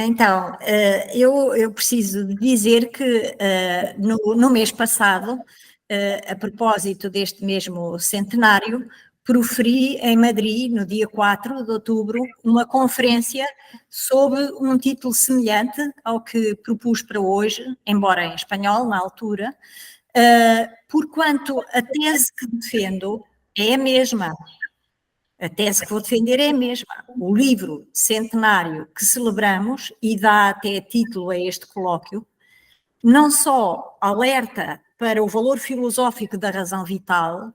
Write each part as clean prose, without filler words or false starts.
Então, eu preciso dizer que no mês passado, a propósito deste mesmo centenário, proferi em Madrid, no dia 4 de outubro, uma conferência sob um título semelhante ao que propus para hoje, embora em espanhol, na altura, porquanto a tese que defendo é a mesma. A tese que vou defender é a mesma. O livro centenário que celebramos, e dá até título a este colóquio, não só alerta para o valor filosófico da razão vital,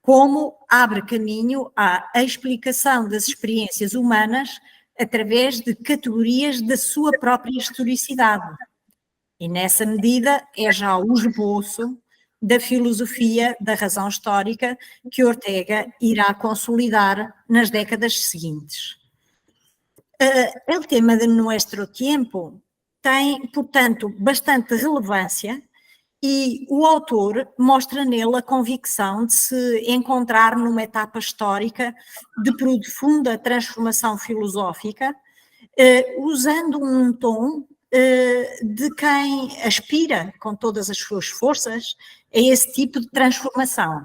como abre caminho à explicação das experiências humanas através de categorias da sua própria historicidade. E nessa medida é já o esboço da filosofia da razão histórica que Ortega irá consolidar nas décadas seguintes. O tema de Nuestro Tiempo tem, portanto, bastante relevância e o autor mostra nele a convicção de se encontrar numa etapa histórica de profunda transformação filosófica, usando um tom de quem aspira com todas as suas forças a esse tipo de transformação.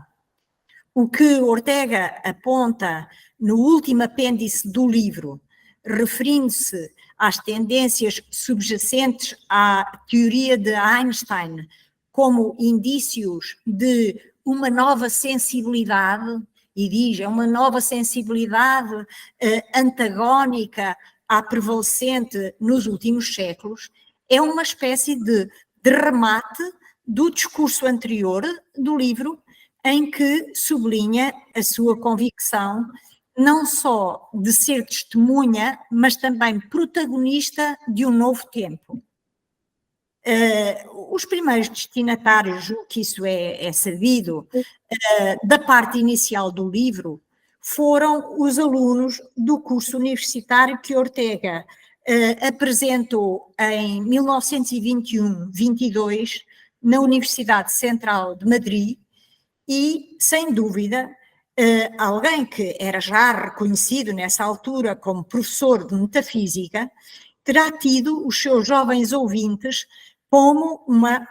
O que Ortega aponta no último apêndice do livro, referindo-se às tendências subjacentes à teoria de Einstein como indícios de uma nova sensibilidade, e diz, é uma nova sensibilidade antagónica à prevalecente nos últimos séculos, é uma espécie de remate do discurso anterior do livro, em que sublinha a sua convicção não só de ser testemunha, mas também protagonista de um novo tempo. Os primeiros destinatários, julgo que isso é sabido, da parte inicial do livro, foram os alunos do curso universitário que Ortega apresentou em 1921-22 na Universidade Central de Madrid e, sem dúvida, alguém que era já reconhecido nessa altura como professor de metafísica, terá tido os seus jovens ouvintes como uma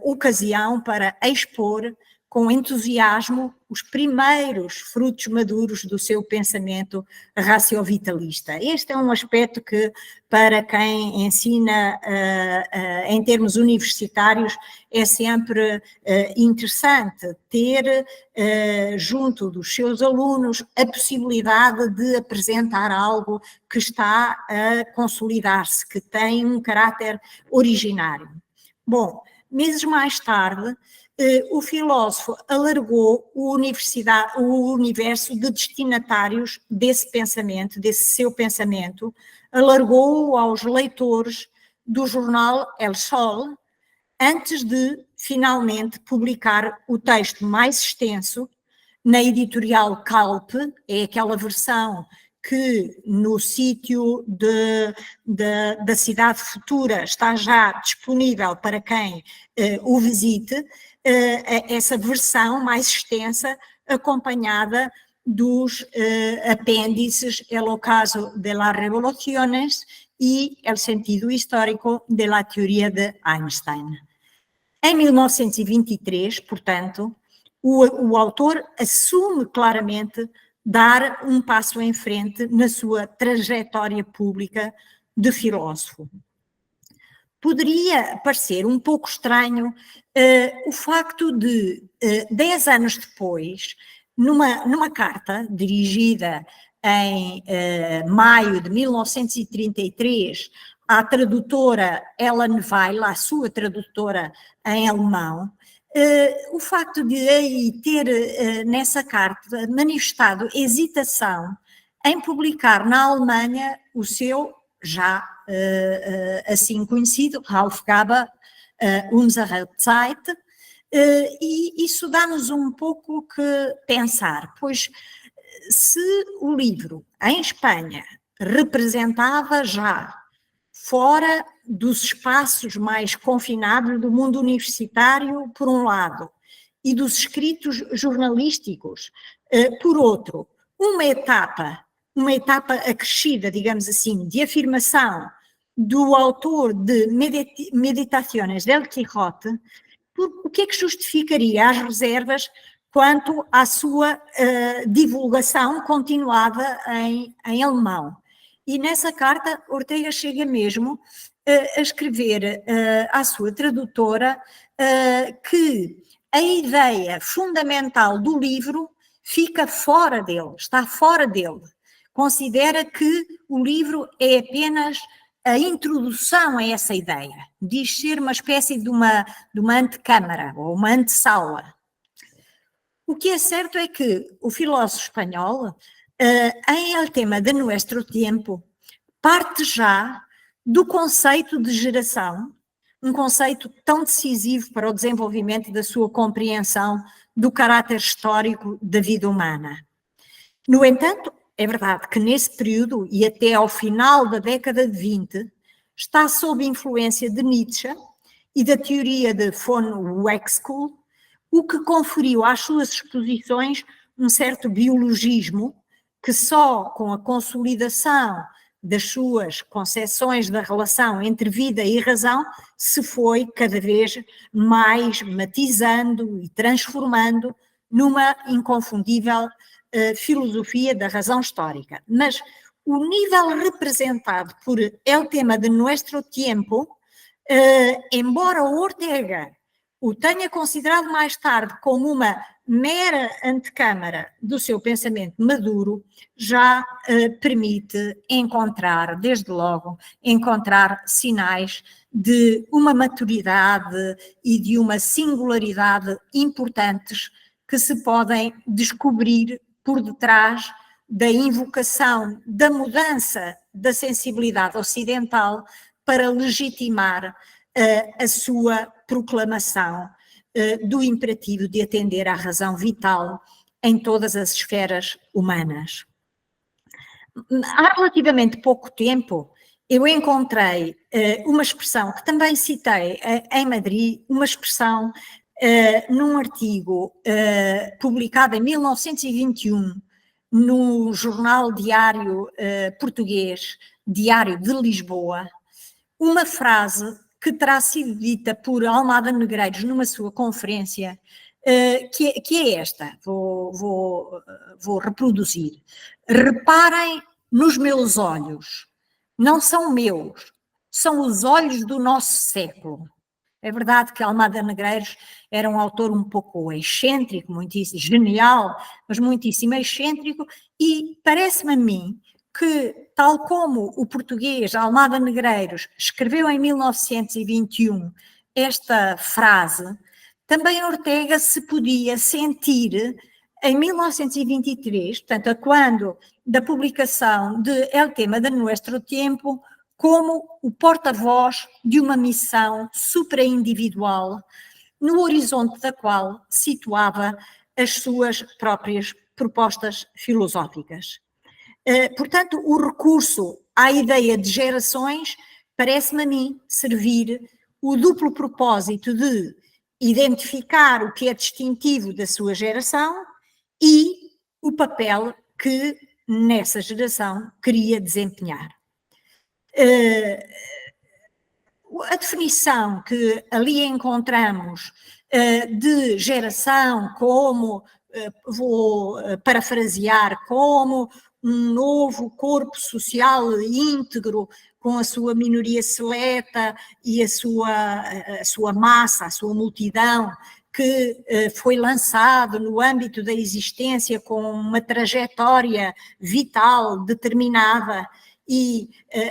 ocasião para expor com entusiasmo os primeiros frutos maduros do seu pensamento raciovitalista. Este é um aspecto que, para quem ensina em termos universitários, é sempre interessante ter junto dos seus alunos a possibilidade de apresentar algo que está a consolidar-se, que tem um caráter originário. Bom, meses mais tarde, o filósofo alargou o universo de destinatários desse pensamento, desse seu pensamento, alargou-o aos leitores do jornal El Sol, antes de finalmente publicar o texto mais extenso na editorial Calp, é aquela versão que no sítio da Cidade Futura está já disponível para quem o visite, essa versão mais extensa, acompanhada dos apêndices El ocaso de las revoluciones e El sentido histórico de la teoria de Einstein. Em 1923, portanto, o autor assume claramente dar um passo em frente na sua trajetória pública de filósofo. Poderia parecer um pouco estranho o facto de, 10 anos depois, numa carta dirigida em maio de 1933 à tradutora Ellen Weil, à sua tradutora em alemão, o facto de aí ter nessa carta manifestado hesitação em publicar na Alemanha o seu já assim conhecido Herausgabe unserer Zeit, e isso dá-nos um pouco que pensar, pois se o livro em Espanha representava já, fora dos espaços mais confinados do mundo universitário, por um lado, e dos escritos jornalísticos, por outro, uma etapa acrescida, digamos assim, de afirmação do autor de Meditaciones del Quijote, o que é que justificaria as reservas quanto à sua divulgação continuada em alemão. E nessa carta, Ortega chega mesmo a escrever à sua tradutora que a ideia fundamental do livro fica fora dele, está fora dele. Considera que o livro é apenas a introdução a essa ideia, diz ser uma espécie de uma antecâmara ou uma antessala. O que é certo é que o filósofo espanhol, em El tema de nuestro tiempo, parte já do conceito de geração, um conceito tão decisivo para o desenvolvimento da sua compreensão do caráter histórico da vida humana. No entanto, é verdade que nesse período, e até ao final da década de 20, está sob influência de Nietzsche e da teoria de von Uexküll, o que conferiu às suas exposições um certo biologismo que só com a consolidação das suas concepções da relação entre vida e razão se foi cada vez mais matizando e transformando numa inconfundível filosofia da razão histórica. Mas o nível representado por El tema de nuestro tiempo, embora Ortega o tenha considerado mais tarde como uma mera antecâmara do seu pensamento maduro, já permite encontrar, desde logo, encontrar sinais de uma maturidade e de uma singularidade importantes que se podem descobrir por detrás da invocação da mudança da sensibilidade ocidental para legitimar a sua proclamação do imperativo de atender à razão vital em todas as esferas humanas. Há relativamente pouco tempo eu encontrei uma expressão que também citei em Madrid, uma expressão num artigo publicado em 1921 no jornal diário português, Diário de Lisboa, uma frase que terá sido dita por Almada Negreiros numa sua conferência, que é esta, vou reproduzir. Reparem nos meus olhos, não são meus, são os olhos do nosso século. É verdade que Almada Negreiros era um autor um pouco excêntrico, muitíssimo genial, mas muitíssimo excêntrico, e parece-me a mim que, tal como o português Almada Negreiros escreveu em 1921 esta frase, também Ortega se podia sentir em 1923, portanto, a quando da publicação de El tema de nuestro tiempo, como o porta-voz de uma missão supraindividual, no horizonte da qual situava as suas próprias propostas filosóficas. Portanto, o recurso à ideia de gerações parece-me a mim servir o duplo propósito de identificar o que é distintivo da sua geração e o papel que nessa geração queria desempenhar. A definição que ali encontramos de geração como, vou parafrasear, como um novo corpo social íntegro com a sua minoria seleta e a sua massa, a sua multidão, que foi lançado no âmbito da existência com uma trajetória vital determinada e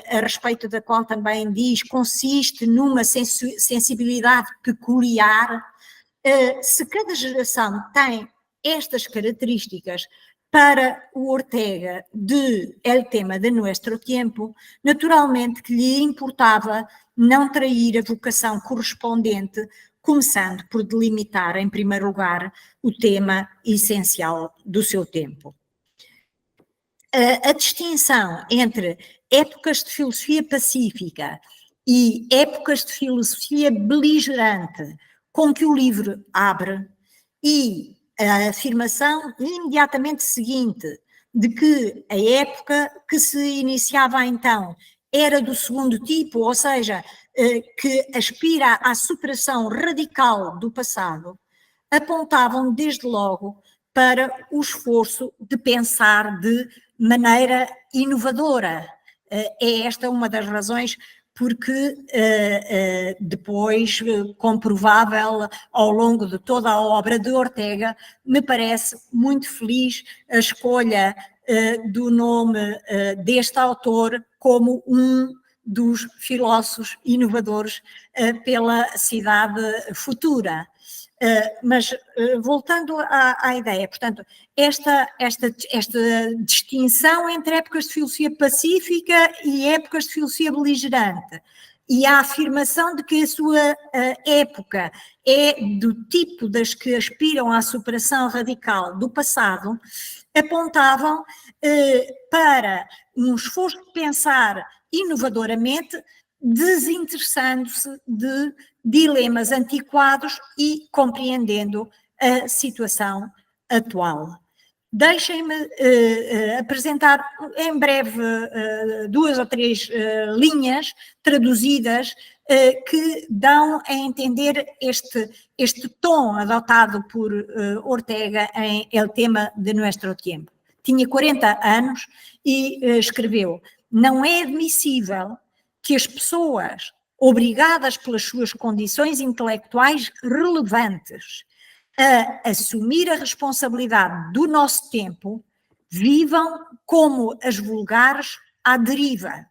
a respeito da qual também diz consiste numa sensibilidade peculiar. Se cada geração tem estas características para o Ortega de El tema de nuestro tiempo, naturalmente que lhe importava não trair a vocação correspondente, começando por delimitar, em primeiro lugar, o tema essencial do seu tempo. A distinção entre épocas de filosofia pacífica e épocas de filosofia beligerante com que o livro abre e a afirmação imediatamente seguinte de que a época que se iniciava então era do segundo tipo, ou seja, que aspira à superação radical do passado, apontavam desde logo para o esforço de pensar de maneira inovadora. É esta uma das razões porque depois, comprovável ao longo de toda a obra de Ortega, me parece muito feliz a escolha do nome deste autor como um dos filósofos inovadores pela cidade futura. Mas voltando à ideia, portanto, esta distinção entre épocas de filosofia pacífica e épocas de filosofia beligerante, e a afirmação de que a sua época é do tipo das que aspiram à superação radical do passado, apontavam para um esforço de pensar inovadoramente, desinteressando-se de dilemas antiquados e compreendendo a situação atual. Deixem-me apresentar em breve 2 ou 3 linhas traduzidas que dão a entender este tom adotado por Ortega em El tema de nuestro tiempo. Tinha 40 anos e escreveu: não é admissível que as pessoas, obrigadas pelas suas condições intelectuais relevantes a assumir a responsabilidade do nosso tempo, vivam como as vulgares à deriva,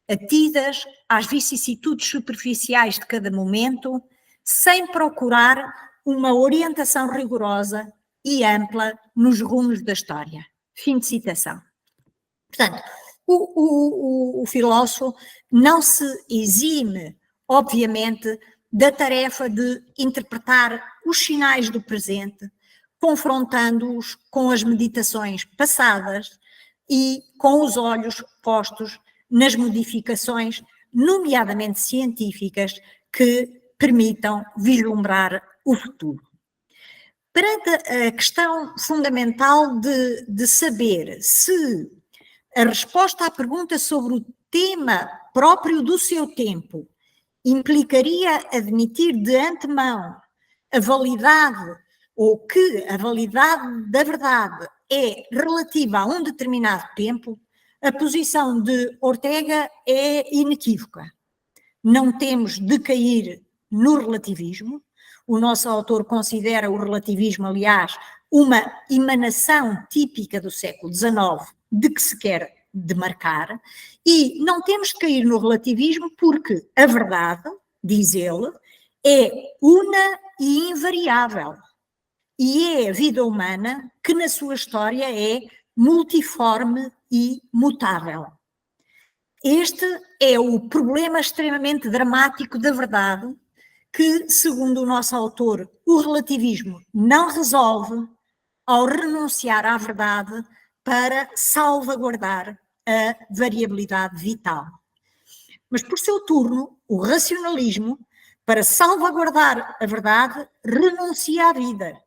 atidas às vicissitudes superficiais de cada momento, sem procurar uma orientação rigorosa e ampla nos rumos da história. Fim de citação. Portanto, o filósofo não se exime, obviamente, da tarefa de interpretar os sinais do presente, confrontando-os com as meditações passadas e com os olhos postos nas modificações, nomeadamente científicas, que permitam vislumbrar o futuro. Perante a questão fundamental de saber se a resposta à pergunta sobre o tema próprio do seu tempo implicaria admitir de antemão a validade, ou que a validade da verdade é relativa a um determinado tempo, a posição de Ortega é inequívoca. Não temos de cair no relativismo. O nosso autor considera o relativismo, aliás, uma emanação típica do século XIX, de que se quer demarcar, e não temos de cair no relativismo porque a verdade, diz ele, é una e invariável, e é a vida humana que na sua história é multiforme e mutável. Este é o problema extremamente dramático da verdade que, segundo o nosso autor, o relativismo não resolve ao renunciar à verdade para salvaguardar a variabilidade vital. Mas, por seu turno, o racionalismo, para salvaguardar a verdade, renuncia à vida.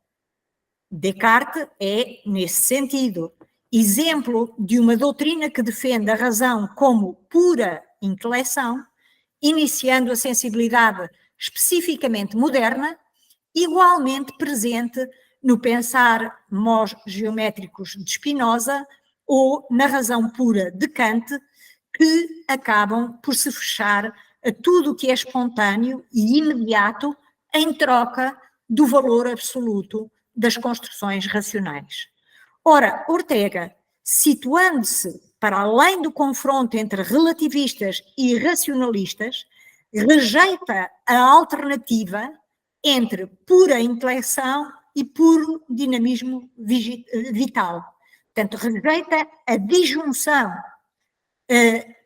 Descartes é, nesse sentido, exemplo de uma doutrina que defende a razão como pura intelecção, iniciando a sensibilidade especificamente moderna, igualmente presente no pensar mós geométricos de Spinoza ou na razão pura de Kant, que acabam por se fechar a tudo o que é espontâneo e imediato em troca do valor absoluto das construções racionais. Ora, Ortega, situando-se para além do confronto entre relativistas e racionalistas, rejeita a alternativa entre pura intelecção e puro dinamismo vital. Portanto, rejeita a disjunção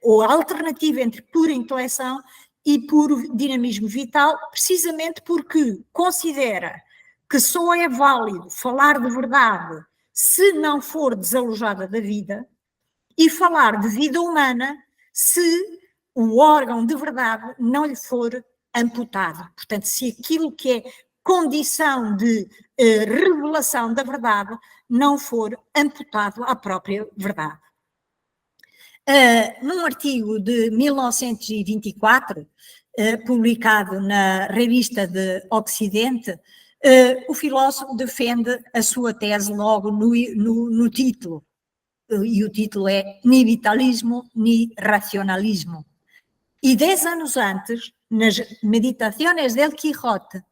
ou a alternativa entre pura intelecção e puro dinamismo vital, precisamente porque considera que só é válido falar de verdade se não for desalojada da vida e falar de vida humana se o órgão de verdade não lhe for amputado. Portanto, se aquilo que é condição de revelação da verdade não for amputado à própria verdade. Num artigo de 1924, publicado na Revista de Ocidente, o filósofo defende a sua tese logo no título, e o título é Ni vitalismo, ni racionalismo. E 10 anos antes, nas Meditações del Quijote,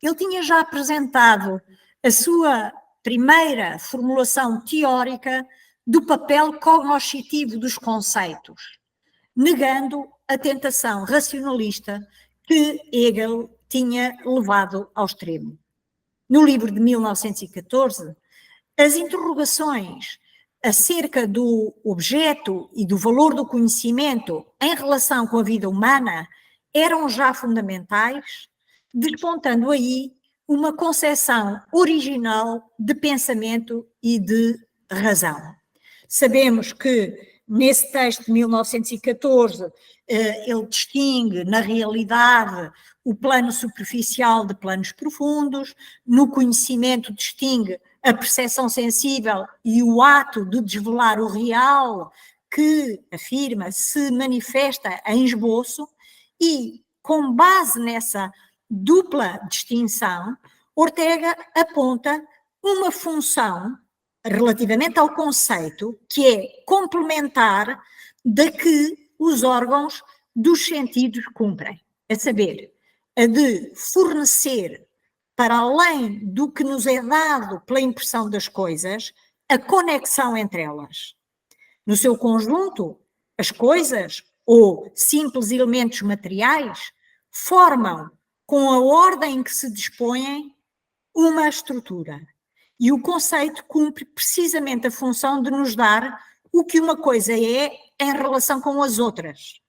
ele tinha já apresentado a sua primeira formulação teórica do papel cognoscitivo dos conceitos, negando a tentação racionalista que Hegel tinha levado ao extremo. No livro de 1914, as interrogações acerca do objeto e do valor do conhecimento em relação com a vida humana eram já fundamentais, despontando aí uma concepção original de pensamento e de razão. Sabemos que nesse texto de 1914 ele distingue, na realidade, o plano superficial de planos profundos, no conhecimento distingue a percepção sensível e o ato de desvelar o real, que, afirma, se manifesta em esboço, e com base nessa dupla distinção, Ortega aponta uma função relativamente ao conceito que é complementar da que os órgãos dos sentidos cumprem, a saber, a de fornecer, para além do que nos é dado pela impressão das coisas, a conexão entre elas. No seu conjunto, as coisas, ou simples elementos materiais, formam, com a ordem em que se dispõem, uma estrutura. E o conceito cumpre precisamente a função de nos dar o que uma coisa é em relação com as outras.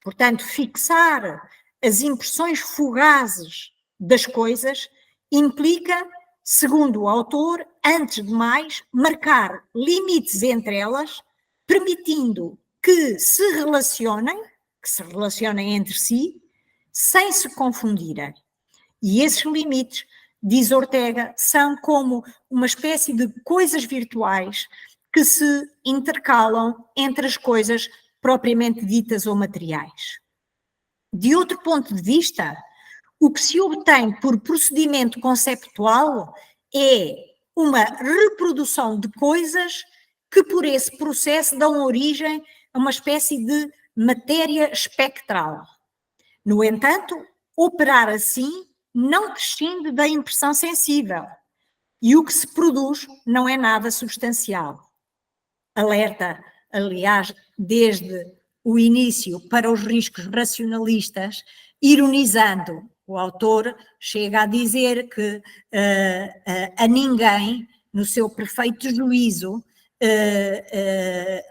Portanto, fixar as impressões fugazes das coisas implica, segundo o autor, antes de mais, marcar limites entre elas, permitindo que se relacionem entre si, sem se confundirem. E esses limites, diz Ortega, são como uma espécie de coisas virtuais que se intercalam entre as coisas propriamente ditas ou materiais. De outro ponto de vista, o que se obtém por procedimento conceptual é uma reprodução de coisas que por esse processo dão origem a uma espécie de matéria espectral. No entanto, operar assim não prescinde da impressão sensível, e o que se produz não é nada substancial. Alerta, aliás, desde o início para os riscos racionalistas, ironizando. O autor chega a dizer que a ninguém, no seu perfeito juízo,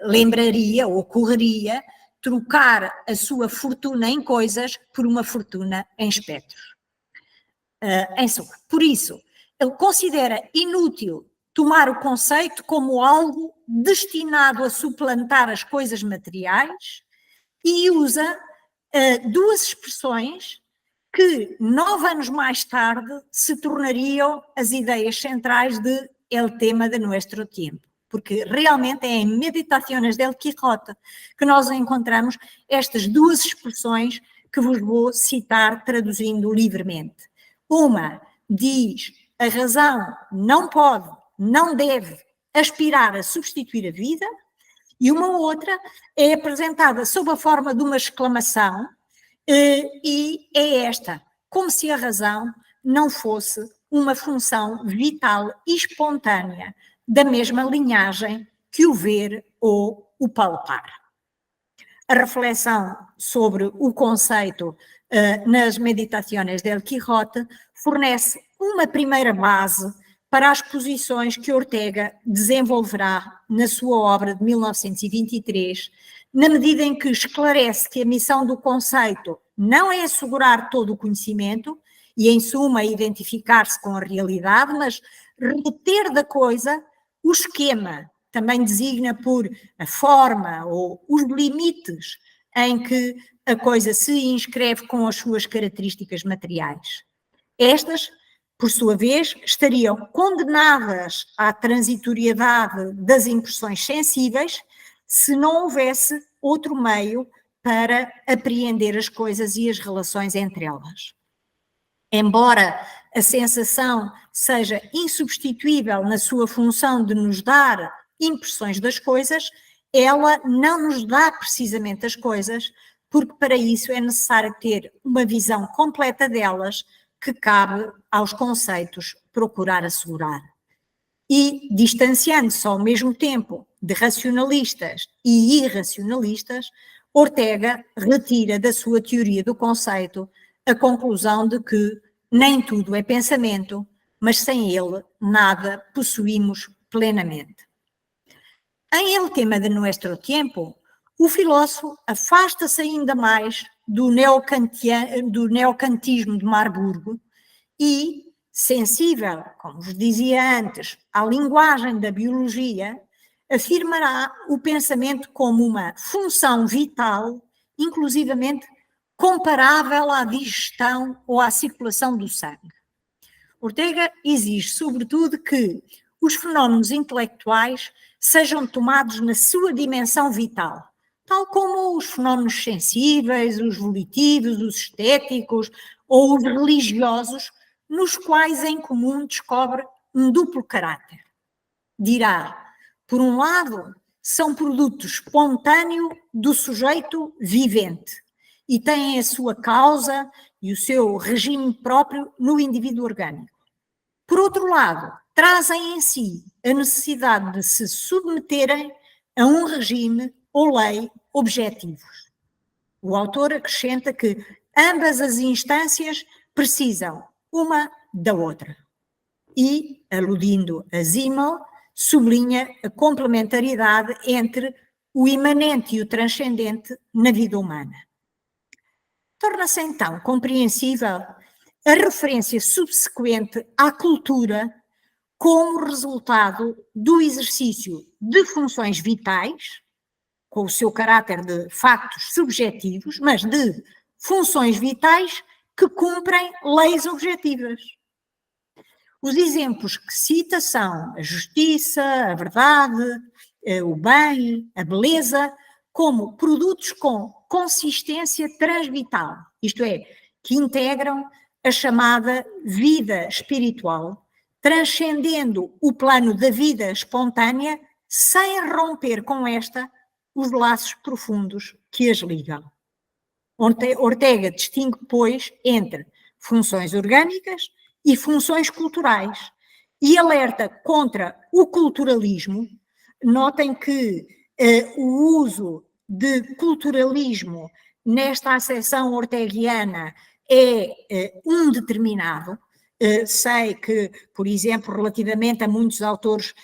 lembraria ou correria trocar a sua fortuna em coisas por uma fortuna em espectros. Em suma, por isso, ele considera inútil tomar o conceito como algo destinado a suplantar as coisas materiais e usa duas expressões que 9 anos mais tarde se tornariam as ideias centrais de El tema de nuestro tiempo, porque realmente é em Meditações del Quijote que nós encontramos estas duas expressões que vos vou citar traduzindo livremente. Uma diz: a razão não pode, não deve aspirar a substituir a vida, e uma outra é apresentada sob a forma de uma exclamação, e é esta: como se a razão não fosse uma função vital e espontânea da mesma linhagem que o ver ou o palpar. A reflexão sobre o conceito nas Meditações del Quijote fornece uma primeira base para as posições que Ortega desenvolverá na sua obra de 1923, na medida em que esclarece que a missão do conceito não é assegurar todo o conhecimento e, em suma, identificar-se com a realidade, mas reter da coisa o esquema, também designa por a forma ou os limites em que a coisa se inscreve com as suas características materiais. Estas, por sua vez, estariam condenadas à transitoriedade das impressões sensíveis se não houvesse outro meio para apreender as coisas e as relações entre elas. Embora a sensação seja insubstituível na sua função de nos dar impressões das coisas, ela não nos dá precisamente as coisas, porque para isso é necessário ter uma visão completa delas, que cabe aos conceitos procurar assegurar. E, distanciando-se ao mesmo tempo de racionalistas e irracionalistas, Ortega retira da sua teoria do conceito a conclusão de que nem tudo é pensamento, mas sem ele nada possuímos plenamente. Em El tema de nuestro tiempo, o filósofo afasta-se ainda mais do neocantismo de Marburgo e, sensível, como vos dizia antes, à linguagem da biologia, afirmará o pensamento como uma função vital, inclusivamente comparável à digestão ou à circulação do sangue. Ortega exige, sobretudo, que os fenómenos intelectuais sejam tomados na sua dimensão vital, tal como os fenómenos sensíveis, os volitivos, os estéticos ou os religiosos, nos quais em comum descobre um duplo caráter. Dirá, por um lado, são produto espontâneo do sujeito vivente e têm a sua causa e o seu regime próprio no indivíduo orgânico. Por outro lado, trazem em si a necessidade de se submeterem a um regime ou lei objetivos. O autor acrescenta que ambas as instâncias precisam uma da outra. E, aludindo a Simmel, sublinha a complementariedade entre o imanente e o transcendente na vida humana. Torna-se então compreensível a referência subsequente à cultura como resultado do exercício de funções vitais, com o seu caráter de factos subjetivos, mas de funções vitais que cumprem leis objetivas. Os exemplos que cita são a justiça, a verdade, o bem, a beleza, como produtos com consistência transvital, isto é, que integram a chamada vida espiritual, transcendendo o plano da vida espontânea, sem romper com esta os laços profundos que as ligam. Ortega distingue, pois, entre funções orgânicas e funções culturais e alerta contra o culturalismo. Notem que o uso de culturalismo nesta acessão orteguiana é indeterminado. Sei que, por exemplo, relativamente a muitos autores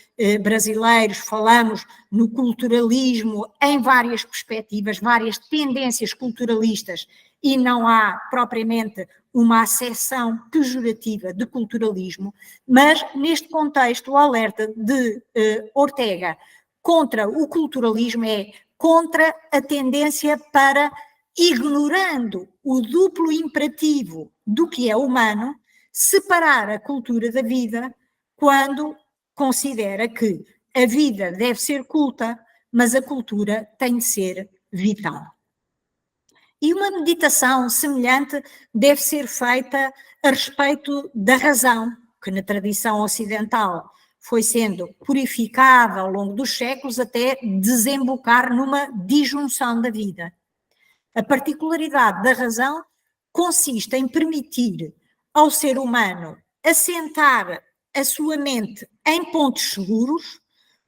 brasileiros, falamos no culturalismo em várias perspectivas, várias tendências culturalistas, e não há propriamente uma acessão pejorativa de culturalismo, mas neste contexto o alerta de Ortega contra o culturalismo é contra a tendência para, ignorando o duplo imperativo do que é humano, separar a cultura da vida, quando considera que a vida deve ser culta, mas a cultura tem de ser vital. E uma meditação semelhante deve ser feita a respeito da razão, que na tradição ocidental foi sendo purificada ao longo dos séculos até desembocar numa disjunção da vida. A particularidade da razão consiste em permitir ao ser humano assentar a sua mente em pontos seguros,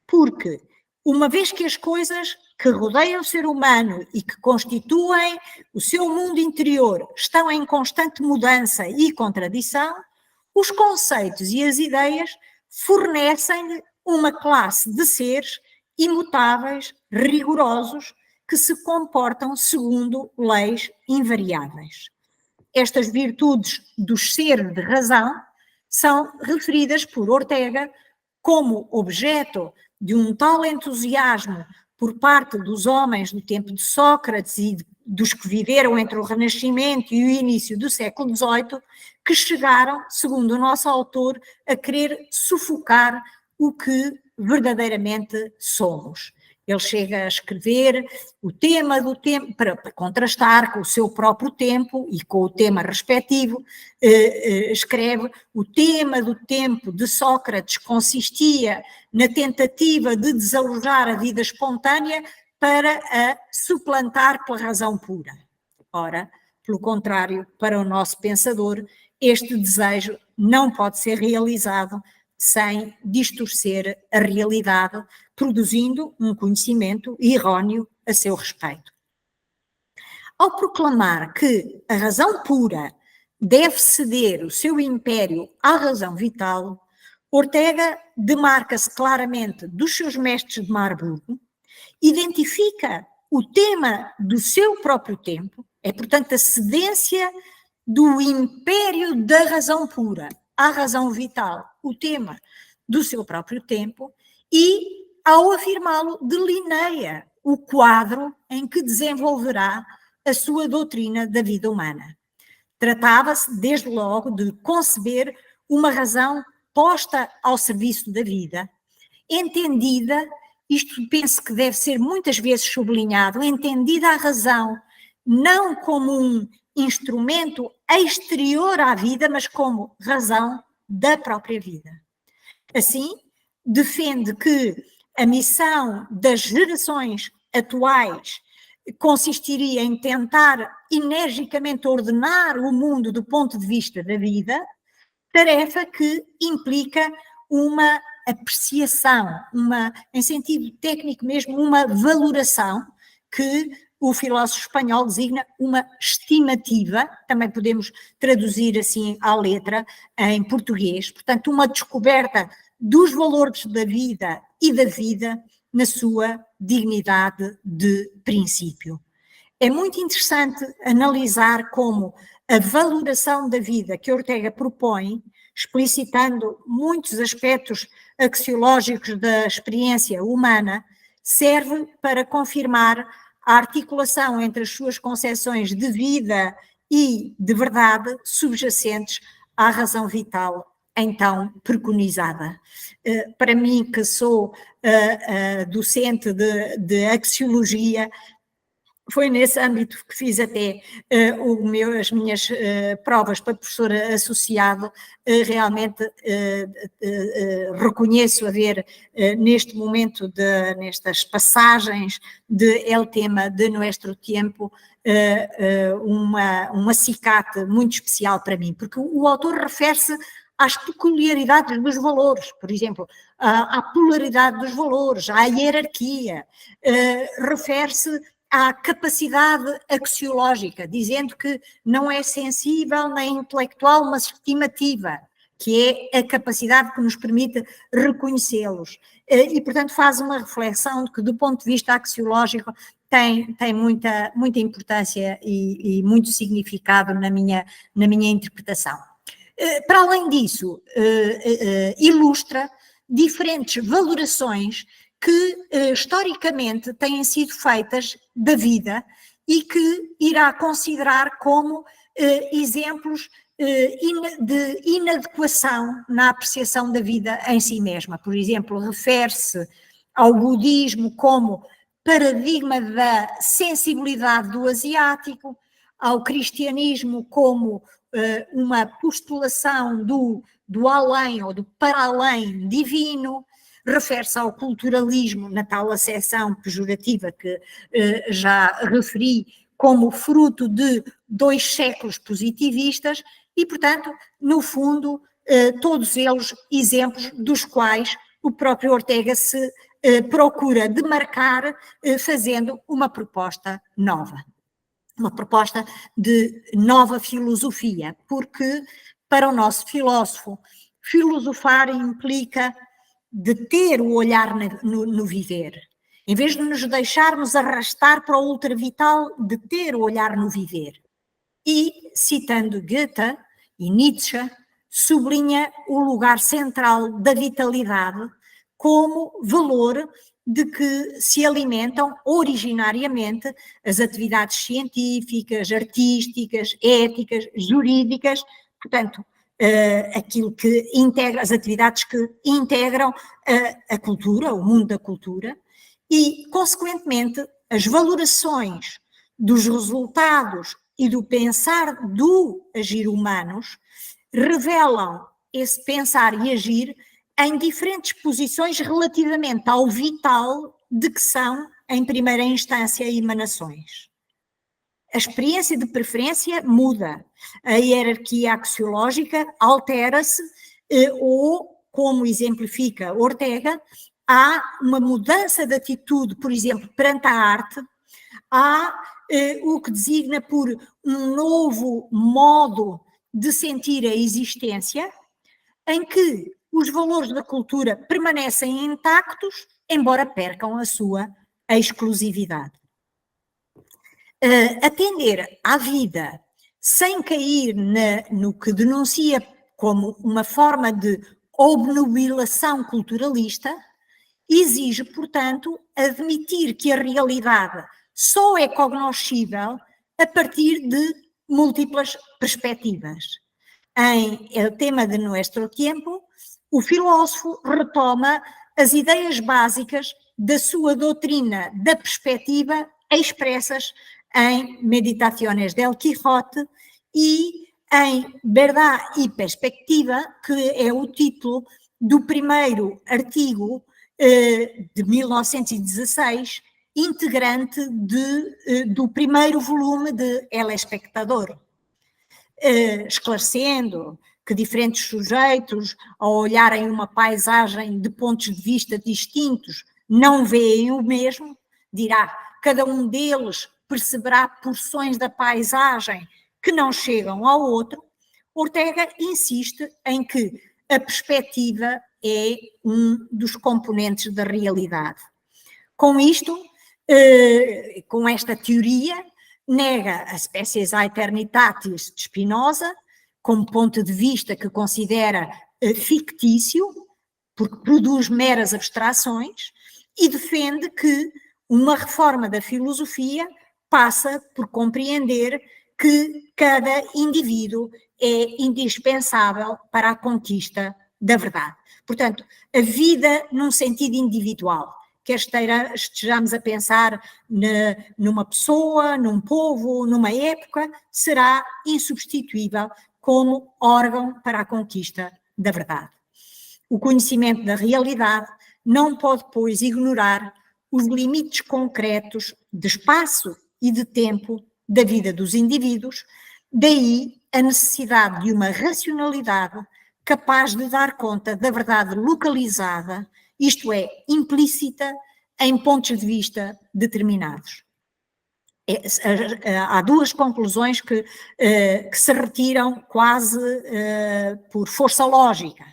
porque, uma vez que as coisas que rodeiam o ser humano e que constituem o seu mundo interior estão em constante mudança e contradição, os conceitos e as ideias fornecem-lhe uma classe de seres imutáveis, rigorosos, que se comportam segundo leis invariáveis. Estas virtudes dos seres de razão são referidas por Ortega como objeto de um tal entusiasmo por parte dos homens do tempo de Sócrates e dos que viveram entre o Renascimento e o início do século XVIII, que chegaram, segundo o nosso autor, a querer sufocar o que verdadeiramente somos. Ele chega a escrever o tema do tempo, para contrastar com o seu próprio tempo e com o tema respectivo, escreve: o tema do tempo de Sócrates consistia na tentativa de desalojar a vida espontânea para a suplantar pela razão pura. Ora, pelo contrário, para o nosso pensador, este desejo não pode ser realizado sem distorcer a realidade, produzindo um conhecimento erróneo a seu respeito. Ao proclamar que a razão pura deve ceder o seu império à razão vital, Ortega demarca-se claramente dos seus mestres de Marburgo, identifica o tema do seu próprio tempo, é, portanto, a cedência do império da razão pura à razão vital, o tema do seu próprio tempo, e, ao afirmá-lo, delineia o quadro em que desenvolverá a sua doutrina da vida humana. Tratava-se, desde logo, de conceber uma razão posta ao serviço da vida, entendida, isto penso que deve ser muitas vezes sublinhado, entendida a razão não como um instrumento exterior à vida, mas como razão da própria vida. Assim, defende que a missão das gerações atuais consistiria em tentar energicamente ordenar o mundo do ponto de vista da vida, tarefa que implica uma apreciação, em sentido técnico mesmo, uma valoração que o filósofo espanhol designa uma estimativa, também podemos traduzir assim à letra em português, portanto uma descoberta dos valores da vida e da vida na sua dignidade de princípio. É muito interessante analisar como a valoração da vida que Ortega propõe, explicitando muitos aspectos axiológicos da experiência humana, serve para confirmar a articulação entre as suas concepções de vida e de verdade subjacentes à razão vital então preconizada. Para mim, que sou docente de axiologia, foi nesse âmbito que fiz até as minhas provas para professor associado. Realmente reconheço haver neste momento, nestas passagens de El Tema de Nuestro Tiempo, um acicate muito especial para mim, porque o autor refere-se às peculiaridades dos valores, por exemplo, à polaridade dos valores, à hierarquia, refere-se à capacidade axiológica, dizendo que não é sensível nem intelectual, mas estimativa, que é a capacidade que nos permite reconhecê-los. E, portanto, faz uma reflexão de que, do ponto de vista axiológico, tem muita importância e muito significado na minha interpretação. Para além disso, ilustra diferentes valorações que historicamente têm sido feitas da vida e que irá considerar como exemplos de inadequação na apreciação da vida em si mesma. Por exemplo, refere-se ao budismo como paradigma da sensibilidade do asiático, ao cristianismo como uma postulação do além ou do para-além divino, refere-se ao culturalismo na tal acessão pejorativa que já referi, como fruto de 2 séculos positivistas e, portanto, no fundo, todos eles exemplos dos quais o próprio Ortega se procura demarcar fazendo uma proposta nova. Uma proposta de nova filosofia, porque para o nosso filósofo, filosofar implica deter o olhar no viver. Em vez de nos deixarmos arrastar para o ultravital, deter o olhar no viver. E, citando Goethe e Nietzsche, sublinha o lugar central da vitalidade como valor de que se alimentam originariamente as atividades científicas, artísticas, éticas, jurídicas, portanto, aquilo que integra, as atividades que integram a cultura, o mundo da cultura, e, consequentemente, as valorações dos resultados e do pensar do agir humanos revelam esse pensar e agir em diferentes posições relativamente ao vital de que são, em primeira instância, emanações. A experiência de preferência muda, a hierarquia axiológica altera-se ou, como exemplifica Ortega, há uma mudança de atitude, por exemplo, perante a arte, há o que designa por um novo modo de sentir a existência, em que os valores da cultura permanecem intactos, embora percam a sua exclusividade. Atender à vida sem cair no que denuncia como uma forma de obnubilação culturalista, exige, portanto, admitir que a realidade só é cognoscível a partir de múltiplas perspectivas. Em El tema de nuestro tiempo, o filósofo retoma as ideias básicas da sua doutrina da perspectiva expressas em Meditaciones del Quijote e em Verdad y Perspectiva, que é o título do primeiro artigo de 1916, integrante do primeiro volume de El Espectador, esclarecendo que diferentes sujeitos, ao olharem uma paisagem de pontos de vista distintos, não veem o mesmo, dirá, cada um deles perceberá porções da paisagem que não chegam ao outro. Ortega insiste em que a perspectiva é um dos componentes da realidade. Com isto, com esta teoria, nega as species aeternitatis de Spinoza, como ponto de vista que considera fictício, porque produz meras abstrações, e defende que uma reforma da filosofia passa por compreender que cada indivíduo é indispensável para a conquista da verdade. Portanto, a vida num sentido individual, quer estejamos a pensar numa pessoa, num povo, numa época, será insubstituível como órgão para a conquista da verdade. O conhecimento da realidade não pode, pois, ignorar os limites concretos de espaço e de tempo da vida dos indivíduos, daí a necessidade de uma racionalidade capaz de dar conta da verdade localizada, isto é, implícita em pontos de vista determinados. Há duas conclusões que se retiram quase por força lógica.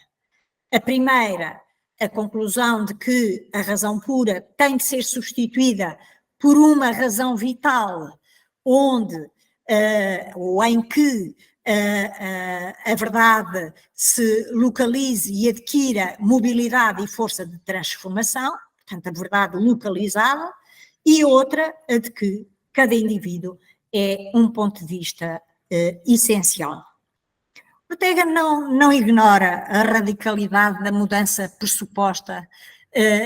A primeira, a conclusão de que a razão pura tem de ser substituída por uma razão vital, onde ou em que a verdade se localize e adquira mobilidade e força de transformação, portanto, a verdade localizada, e outra, a de que cada indivíduo é um ponto de vista essencial. Ortega não ignora a radicalidade da mudança pressuposta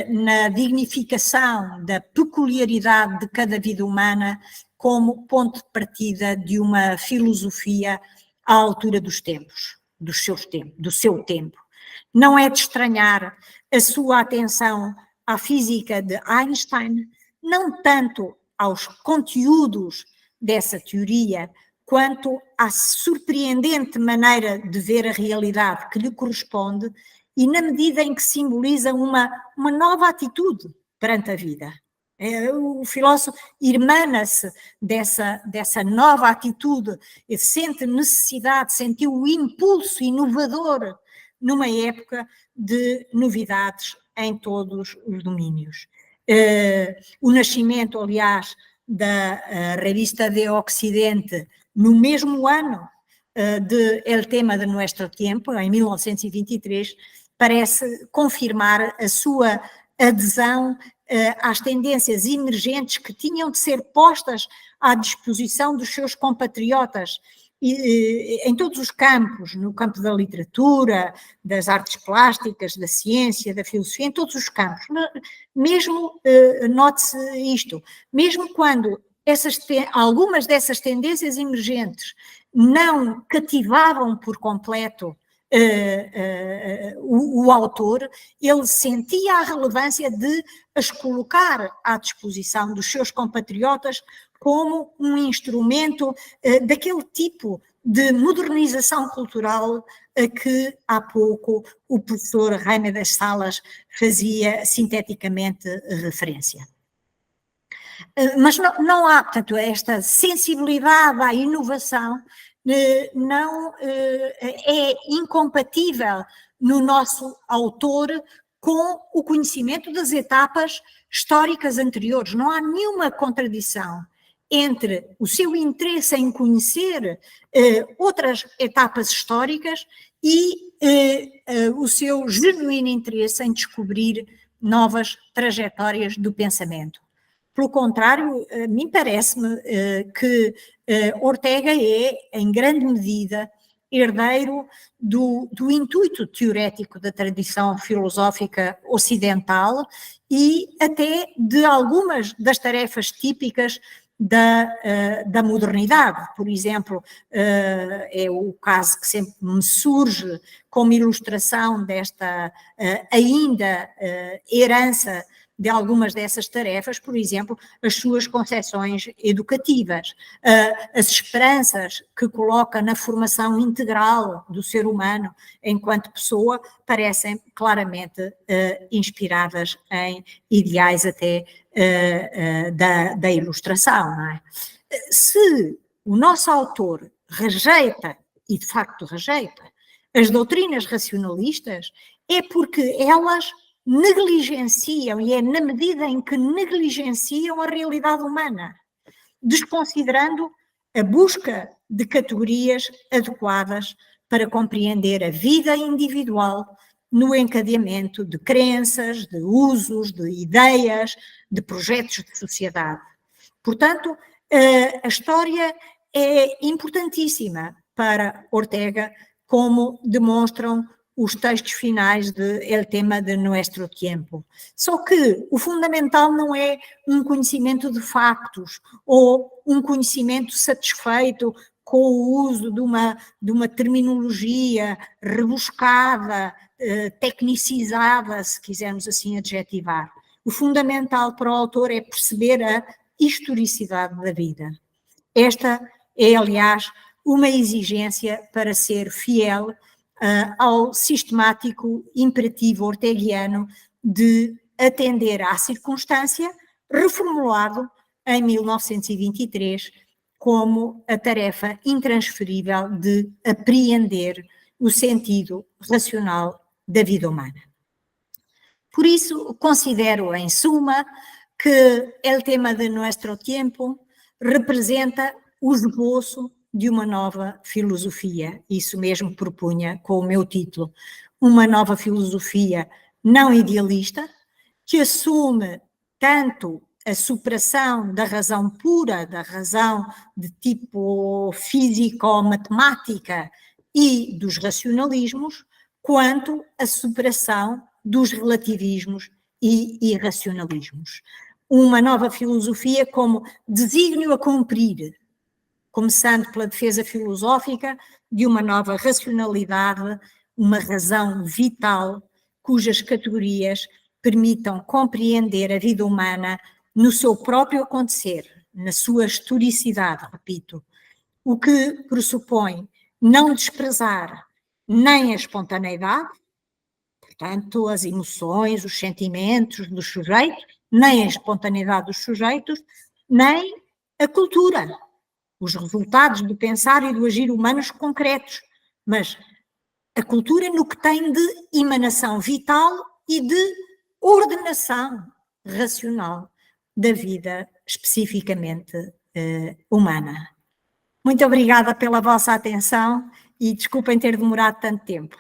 na dignificação da peculiaridade de cada vida humana como ponto de partida de uma filosofia à altura dos tempos, do seu tempo. Não é de estranhar a sua atenção à física de Einstein, não tanto aos conteúdos dessa teoria, quanto à surpreendente maneira de ver a realidade que lhe corresponde e na medida em que simboliza uma nova atitude perante a vida. O filósofo irmana-se dessa nova atitude, sente necessidade, sentiu o impulso inovador numa época de novidades em todos os domínios. O nascimento, aliás, da Revista de Occidente, no mesmo ano de El tema de nuestro tiempo, em 1923, parece confirmar a sua adesão às tendências emergentes que tinham de ser postas à disposição dos seus compatriotas em todos os campos, no campo da literatura, das artes plásticas, da ciência, da filosofia, em todos os campos. Mesmo, note-se isto, mesmo quando algumas dessas tendências emergentes não cativavam por completo o autor, ele sentia a relevância de as colocar à disposição dos seus compatriotas como um instrumento daquele tipo de modernização cultural a que há pouco o professor Jaime das Salas fazia sinteticamente referência. Mas não há, portanto, esta sensibilidade à inovação não é incompatível no nosso autor com o conhecimento das etapas históricas anteriores. Não há nenhuma contradição entre o seu interesse em conhecer outras etapas históricas e o seu genuíno interesse em descobrir novas trajetórias do pensamento. Pelo contrário, a mim parece-me que Ortega é, em grande medida, herdeiro do intuito teorético da tradição filosófica ocidental e até de algumas das tarefas típicas da modernidade. Por exemplo, é o caso que sempre me surge como ilustração desta ainda herança de algumas dessas tarefas, por exemplo, as suas concepções educativas, as esperanças que coloca na formação integral do ser humano enquanto pessoa, parecem claramente inspiradas em ideais até da ilustração, não é? Se o nosso autor rejeita, e de facto rejeita, as doutrinas racionalistas, é porque elas negligenciam, e é na medida em que negligenciam a realidade humana, desconsiderando a busca de categorias adequadas para compreender a vida individual no encadeamento de crenças, de usos, de ideias, de projetos de sociedade. Portanto, a história é importantíssima para Ortega, como demonstram os textos finais de El tema de nuestro tiempo. Só que o fundamental não é um conhecimento de factos ou um conhecimento satisfeito com o uso de uma terminologia rebuscada, tecnicizada, se quisermos assim adjetivar. O fundamental para o autor é perceber a historicidade da vida. Esta é, aliás, uma exigência para ser fiel ao sistemático imperativo orteguiano de atender à circunstância, reformulado em 1923 como a tarefa intransferível de apreender o sentido racional da vida humana. Por isso, considero, em suma, que El tema de nuestro tiempo representa o esboço de uma nova filosofia, isso mesmo propunha com o meu título, uma nova filosofia não idealista, que assume tanto a superação da razão pura, da razão de tipo físico-matemática e dos racionalismos, quanto a superação dos relativismos e irracionalismos. Uma nova filosofia como desígnio a cumprir, começando pela defesa filosófica de uma nova racionalidade, uma razão vital, cujas categorias permitam compreender a vida humana no seu próprio acontecer, na sua historicidade, repito, o que pressupõe não desprezar nem a espontaneidade, portanto, as emoções, os sentimentos dos sujeitos, nem a espontaneidade dos sujeitos, nem a cultura, os resultados do pensar e do agir humanos concretos, mas a cultura no que tem de emanação vital e de ordenação racional da vida especificamente humana. Muito obrigada pela vossa atenção e desculpem ter demorado tanto tempo.